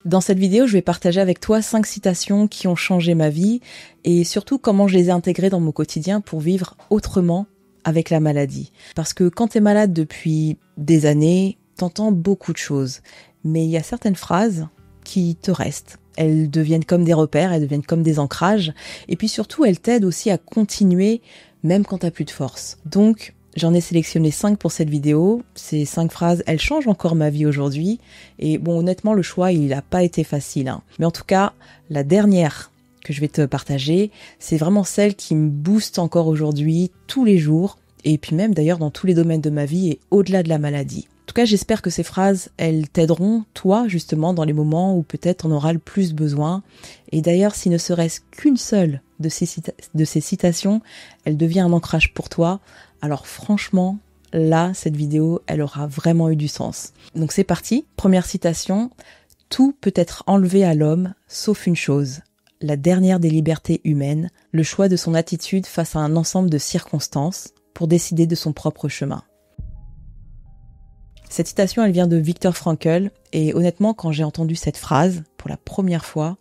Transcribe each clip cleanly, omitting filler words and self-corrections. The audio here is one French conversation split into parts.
Dans cette vidéo, je vais partager avec toi 5 citations qui ont changé ma vie et surtout comment je les ai intégrées dans mon quotidien pour vivre autrement avec la maladie. Parce que quand t'es malade depuis des années, t'entends beaucoup de choses. Mais il y a certaines phrases qui te restent. Elles deviennent comme des repères, elles deviennent comme des ancrages. Et puis surtout, elles t'aident aussi à continuer même quand t'as plus de force. Donc, j'en ai sélectionné 5 pour cette vidéo. Ces 5 phrases, elles changent encore ma vie aujourd'hui. Et bon, honnêtement, le choix, il n'a pas été facile, hein. Mais en tout cas, la dernière que je vais te partager, c'est vraiment celle qui me booste encore aujourd'hui, tous les jours. Et puis même d'ailleurs dans tous les domaines de ma vie et au-delà de la maladie. En tout cas, j'espère que ces phrases, elles t'aideront, toi, justement, dans les moments où peut-être on aura le plus besoin. Et d'ailleurs, s'il ne serait-ce qu'une seule de ces citations, elle devient un ancrage pour toi. Alors franchement, là, cette vidéo, elle aura vraiment eu du sens. Donc c'est parti. Première citation. Tout peut être enlevé à l'homme, sauf une chose. La dernière des libertés humaines, le choix de son attitude face à un ensemble de circonstances pour décider de son propre chemin. Cette citation, elle vient de Viktor Frankl, et honnêtement, quand j'ai entendu cette phrase, pour la première fois,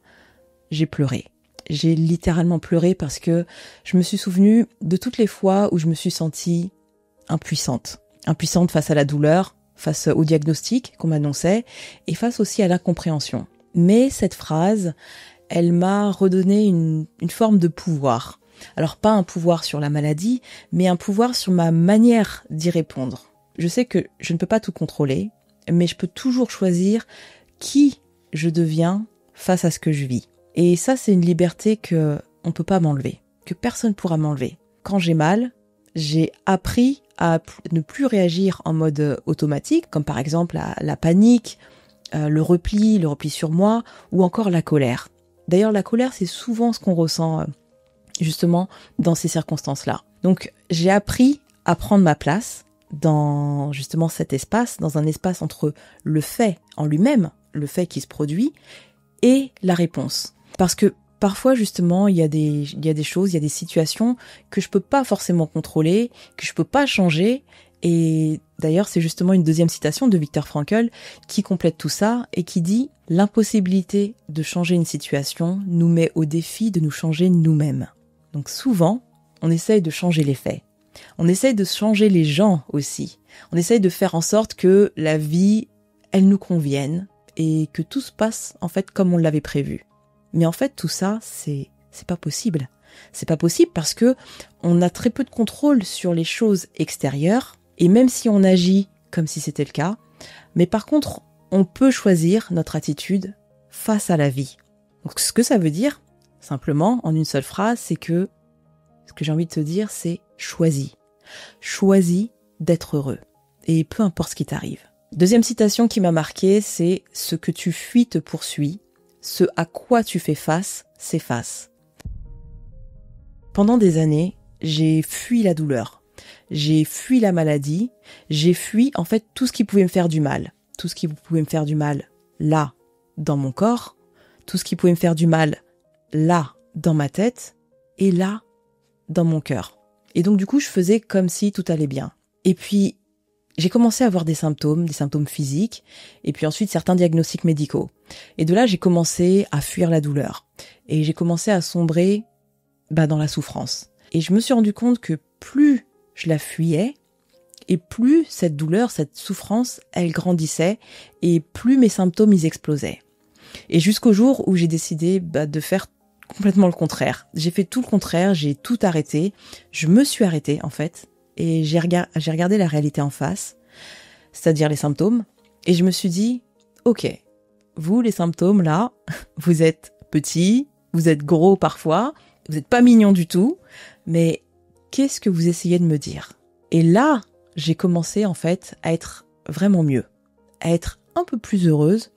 j'ai pleuré. J'ai littéralement pleuré parce que je me suis souvenue de toutes les fois où je me suis sentie impuissante. Impuissante face à la douleur, face au diagnostic qu'on m'annonçait, et face aussi à l'incompréhension. Mais cette phrase, elle m'a redonné une forme de pouvoir. Alors pas un pouvoir sur la maladie, mais un pouvoir sur ma manière d'y répondre. Je sais que je ne peux pas tout contrôler, mais je peux toujours choisir qui je deviens face à ce que je vis. Et ça, c'est une liberté que on ne peut pas m'enlever, que personne ne pourra m'enlever. Quand j'ai mal, j'ai appris à ne plus réagir en mode automatique, comme par exemple la panique, le repli sur moi, ou encore la colère. D'ailleurs, la colère, c'est souvent ce qu'on ressent justement dans ces circonstances-là. Donc, j'ai appris à prendre ma place dans justement cet espace, dans un espace entre le fait en lui-même, le fait qui se produit, et la réponse. Parce que parfois, justement, il y a des choses, il y a des situations que je peux pas forcément contrôler, que je peux pas changer. Et d'ailleurs, c'est justement une deuxième citation de Viktor Frankl qui complète tout ça et qui dit « L'impossibilité de changer une situation nous met au défi de nous changer nous-mêmes ». Donc souvent, on essaye de changer les faits. On essaye de changer les gens aussi. On essaye de faire en sorte que la vie, elle nous convienne et que tout se passe en fait comme on l'avait prévu. Mais en fait, tout ça, c'est pas possible. C'est pas possible parce que on a très peu de contrôle sur les choses extérieures et même si on agit comme si c'était le cas, mais par contre, on peut choisir notre attitude face à la vie. Donc ce que ça veut dire, simplement, en une seule phrase, c'est que ce que j'ai envie de te dire, c'est choisis. Choisis d'être heureux. Et peu importe ce qui t'arrive. Deuxième citation qui m'a marquée, c'est « Ce que tu fuis te poursuit. Ce à quoi tu fais face s'efface. » Pendant des années, j'ai fui la douleur. J'ai fui la maladie. J'ai fui, en fait, tout ce qui pouvait me faire du mal. Tout ce qui pouvait me faire du mal, là, dans mon corps. Tout ce qui pouvait me faire du mal, là, dans ma tête. Et là, dans mon cœur. Et donc du coup, je faisais comme si tout allait bien. Et puis, j'ai commencé à avoir des symptômes physiques, et puis ensuite certains diagnostics médicaux. Et de là, j'ai commencé à fuir la douleur. Et j'ai commencé à sombrer dans la souffrance. Et je me suis rendu compte que plus je la fuyais, et plus cette douleur, cette souffrance, elle grandissait, et plus mes symptômes, ils explosaient. Et jusqu'au jour où j'ai décidé de faire complètement le contraire. J'ai fait tout le contraire, j'ai tout arrêté. Je me suis arrêtée, en fait, et j'ai regardé la réalité en face, c'est-à-dire les symptômes, et je me suis dit, ok, vous, les symptômes, là, vous êtes petits, vous êtes gros parfois, vous n'êtes pas mignons du tout, mais qu'est-ce que vous essayez de me dire ? Et là, j'ai commencé, en fait, à être vraiment mieux, à être un peu plus heureuse,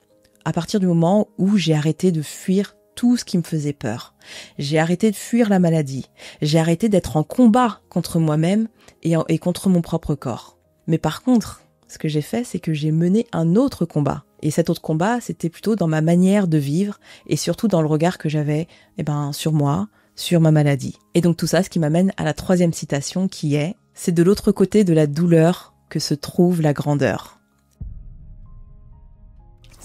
à partir du moment où j'ai arrêté de fuir tout ce qui me faisait peur. J'ai arrêté de fuir la maladie. J'ai arrêté d'être en combat contre moi-même et contre mon propre corps. Mais par contre, ce que j'ai fait, c'est que j'ai mené un autre combat. Et cet autre combat, c'était plutôt dans ma manière de vivre et surtout dans le regard que j'avais sur moi, sur ma maladie. Et donc tout ça, ce qui m'amène à la troisième citation qui est « C'est de l'autre côté de la douleur que se trouve la grandeur ».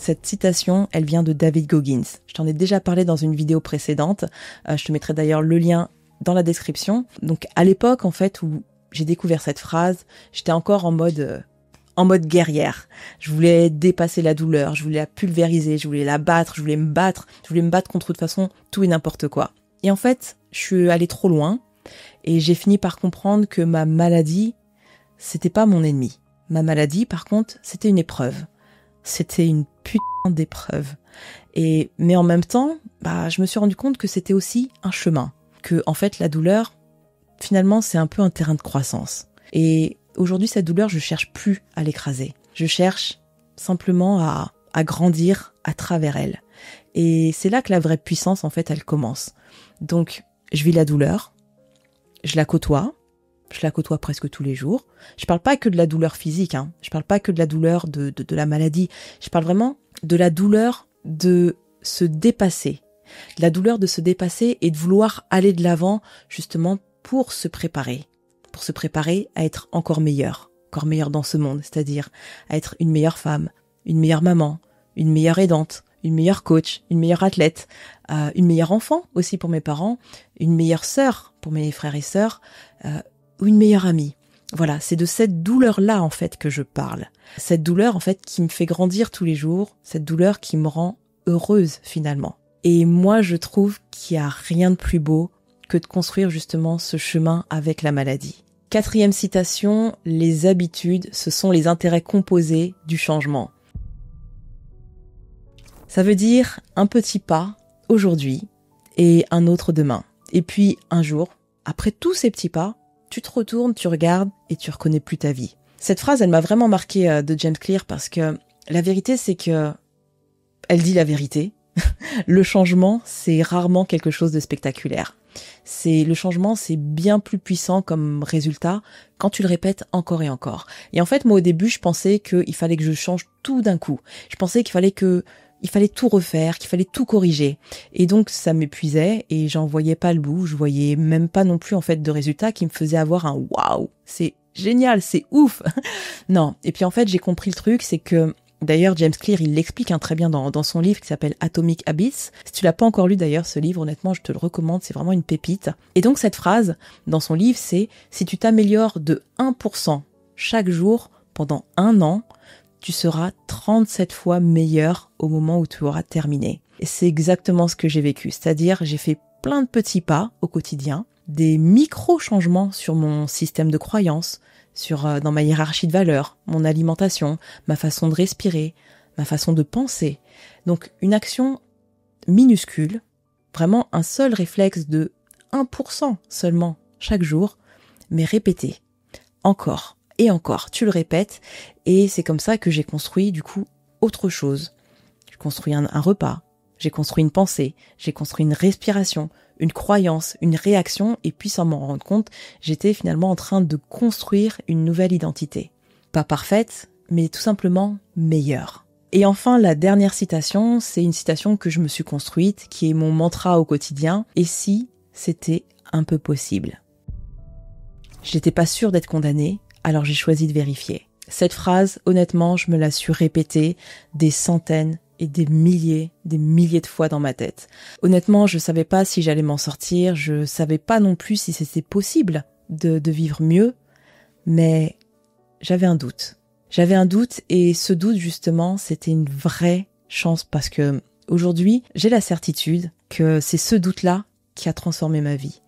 Cette citation, elle vient de David Goggins. Je t'en ai déjà parlé dans une vidéo précédente. Je te mettrai d'ailleurs le lien dans la description. Donc à l'époque, en fait, où j'ai découvert cette phrase, j'étais encore en mode guerrière. Je voulais dépasser la douleur, je voulais la pulvériser, je voulais la battre, je voulais me battre contre de toute façon tout et n'importe quoi. Et en fait, je suis allée trop loin et j'ai fini par comprendre que ma maladie, c'était pas mon ennemi. Ma maladie, par contre, c'était une épreuve. C'était une putain d'épreuve. Mais en même temps, je me suis rendu compte que c'était aussi un chemin. Que, en fait, la douleur, finalement, c'est un peu un terrain de croissance. Et aujourd'hui, cette douleur, je cherche plus à l'écraser. Je cherche simplement à grandir à travers elle. Et c'est là que la vraie puissance, en fait, elle commence. Donc, je vis la douleur, je la côtoie presque tous les jours. Je parle pas que de la douleur physique, hein. Je parle pas que de la douleur de la maladie. Je parle vraiment de la douleur de se dépasser. La douleur de se dépasser et de vouloir aller de l'avant, justement, pour se préparer à être encore meilleure dans ce monde, c'est-à-dire à être une meilleure femme, une meilleure maman, une meilleure aidante, une meilleure coach, une meilleure athlète, une meilleure enfant aussi pour mes parents, une meilleure sœur pour mes frères et sœurs, ou une meilleure amie. Voilà, c'est de cette douleur-là en fait que je parle. Cette douleur en fait qui me fait grandir tous les jours, cette douleur qui me rend heureuse finalement. Et moi je trouve qu'il n'y a rien de plus beau que de construire justement ce chemin avec la maladie. 4e citation, les habitudes, ce sont les intérêts composés du changement. Ça veut dire un petit pas aujourd'hui et un autre demain. Et puis un jour, après tous ces petits pas, tu te retournes, tu regardes et tu reconnais plus ta vie. Cette phrase, elle m'a vraiment marquée de James Clear parce que la vérité, c'est que elle dit la vérité. Le changement, c'est rarement quelque chose de spectaculaire. Le changement, c'est bien plus puissant comme résultat quand tu le répètes encore et encore. Et en fait, moi, au début, je pensais qu'il fallait que je change tout d'un coup. Je pensais qu'il fallait tout refaire, qu'il fallait tout corriger. Et donc, ça m'épuisait et j'en voyais pas le bout. Je voyais même pas non plus, en fait, de résultats qui me faisaient avoir un waouh, c'est génial, c'est ouf. Non. Et puis, en fait, j'ai compris le truc, c'est que, d'ailleurs, James Clear, il l'explique très bien dans son livre qui s'appelle Atomic Habits. Si tu l'as pas encore lu d'ailleurs, ce livre, honnêtement, je te le recommande, c'est vraiment une pépite. Et donc, cette phrase, dans son livre, c'est « Si tu t'améliores de 1% chaque jour pendant 1 an, tu seras 37 fois meilleur au moment où tu auras terminé. » Et c'est exactement ce que j'ai vécu. C'est-à-dire, j'ai fait plein de petits pas au quotidien, des micro-changements sur mon système de croyances, dans ma hiérarchie de valeurs, mon alimentation, ma façon de respirer, ma façon de penser. Donc, une action minuscule, vraiment un seul réflexe de 1% seulement chaque jour, mais répété. Encore et encore, tu le répètes, et c'est comme ça que j'ai construit du coup autre chose. J'ai construit un repas, j'ai construit une pensée, j'ai construit une respiration, une croyance, une réaction, et puis sans m'en rendre compte, j'étais finalement en train de construire une nouvelle identité. Pas parfaite, mais tout simplement meilleure. Et enfin, la dernière citation, c'est une citation que je me suis construite, qui est mon mantra au quotidien, et si c'était un peu possible. J'étais pas sûre d'être condamnée, alors j'ai choisi de vérifier. Cette phrase, honnêtement, je me la suis répétée des centaines et des milliers de fois dans ma tête. Honnêtement, je savais pas si j'allais m'en sortir, je savais pas non plus si c'était possible de vivre mieux, mais j'avais un doute. J'avais un doute et ce doute, justement, c'était une vraie chance parce que aujourd'hui, j'ai la certitude que c'est ce doute-là qui a transformé ma vie.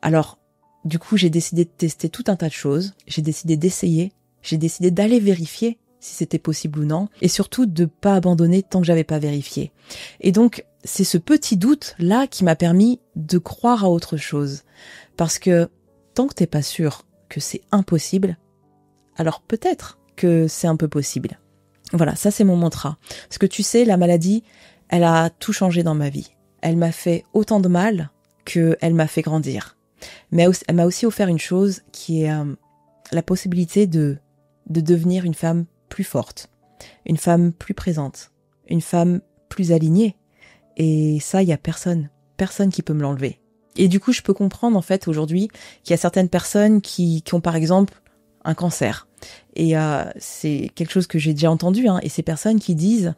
Alors, du coup, j'ai décidé de tester tout un tas de choses, j'ai décidé d'essayer, j'ai décidé d'aller vérifier si c'était possible ou non, et surtout de pas abandonner tant que j'avais pas vérifié. Et donc, c'est ce petit doute-là qui m'a permis de croire à autre chose. Parce que tant que t'es pas sûr que c'est impossible, alors peut-être que c'est un peu possible. Voilà, ça c'est mon mantra. Parce que tu sais, la maladie, elle a tout changé dans ma vie. Elle m'a fait autant de mal qu'elle m'a fait grandir. Mais elle m'a aussi offert une chose qui est la possibilité de devenir une femme plus forte, une femme plus présente, une femme plus alignée. Et ça, il y a personne qui peut me l'enlever. Et du coup, je peux comprendre en fait aujourd'hui qu'il y a certaines personnes qui ont par exemple un cancer. Et c'est quelque chose que j'ai déjà entendu, hein, et ces personnes qui disent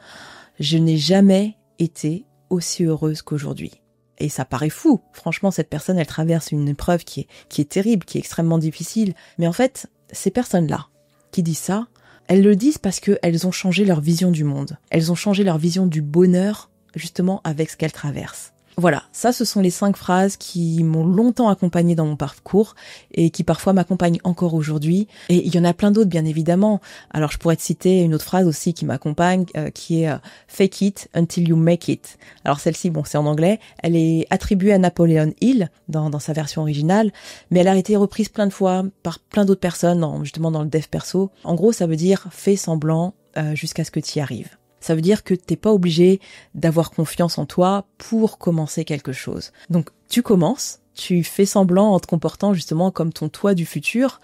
je n'ai jamais été aussi heureuse qu'aujourd'hui. Et ça paraît fou. Franchement, cette personne, elle traverse une épreuve qui est terrible, qui est extrêmement difficile. Mais en fait, ces personnes-là qui disent ça, elles le disent parce qu'elles ont changé leur vision du monde. Elles ont changé leur vision du bonheur, justement, avec ce qu'elles traversent. Voilà, ça ce sont les 5 phrases qui m'ont longtemps accompagnée dans mon parcours et qui parfois m'accompagnent encore aujourd'hui. Et il y en a plein d'autres bien évidemment. Alors je pourrais te citer une autre phrase aussi qui m'accompagne, qui est Fake it until you make it. Alors celle-ci, bon c'est en anglais, elle est attribuée à Napoleon Hill dans sa version originale, mais elle a été reprise plein de fois par plein d'autres personnes, justement dans le dev perso. En gros ça veut dire fais semblant jusqu'à ce que tu y arrives. Ça veut dire que t'es pas obligé d'avoir confiance en toi pour commencer quelque chose. Donc tu commences, tu fais semblant en te comportant justement comme ton toi du futur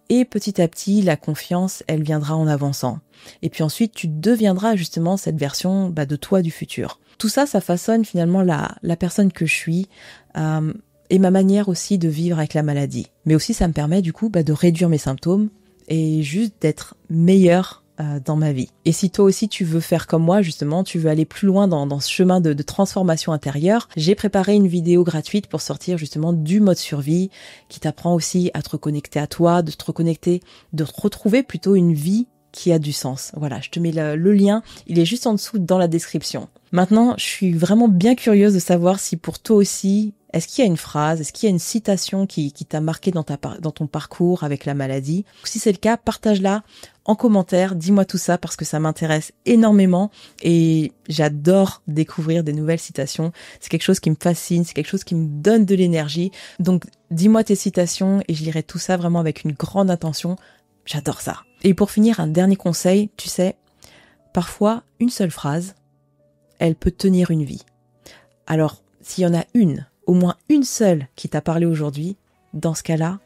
et petit à petit la confiance elle viendra en avançant. Et puis ensuite tu deviendras justement cette version de toi du futur. Tout ça, ça façonne finalement la personne que je suis et ma manière aussi de vivre avec la maladie. Mais aussi ça me permet du coup de réduire mes symptômes et juste d'être meilleure dans ma vie. Et si toi aussi tu veux faire comme moi, justement, tu veux aller plus loin dans ce chemin de transformation intérieure, j'ai préparé une vidéo gratuite pour sortir justement du mode survie, qui t'apprend aussi à te reconnecter à toi, de te reconnecter, de te retrouver plutôt une vie qui a du sens. Voilà, je te mets le lien, il est juste en dessous dans la description. Maintenant, je suis vraiment bien curieuse de savoir si pour toi aussi, est-ce qu'il y a une phrase, est-ce qu'il y a une citation qui t'a marqué dans ton parcours avec la maladie? Si c'est le cas, partage-la en commentaire, dis-moi tout ça parce que ça m'intéresse énormément et j'adore découvrir des nouvelles citations. C'est quelque chose qui me fascine, c'est quelque chose qui me donne de l'énergie. Donc dis-moi tes citations et je lirai tout ça vraiment avec une grande attention. J'adore ça. Et pour finir, un dernier conseil, tu sais, parfois une seule phrase, elle peut tenir une vie. Alors, s'il y en a une, au moins une seule qui t'a parlé aujourd'hui, dans ce cas-là,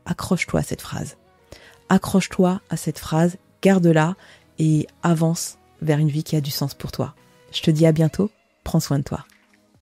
accroche-toi à cette phrase. Accroche-toi à cette phrase, garde-la et avance vers une vie qui a du sens pour toi. Je te dis à bientôt, prends soin de toi.